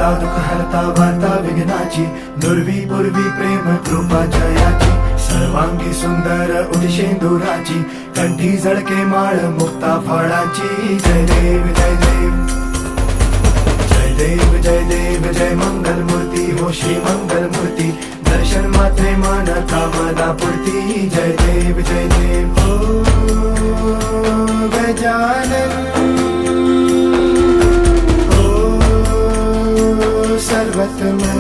हरता दुःख हरता वार्ता विघ्नाची, दुर्वी पूर्वी प्रेम कृपा जयाची, सर्वांगी सुंदर उदिशेंदुराची, कंठी झळके माळ मुक्ता फळाची. जय देव जय देव जय देव जय देव जय मंगल मूर्ती हो श्री मंगल मूर्ती, दर्शन मात्रे मन कामना पूर्ती. जय देव जय देव हो गजानन हो सर्वतमन.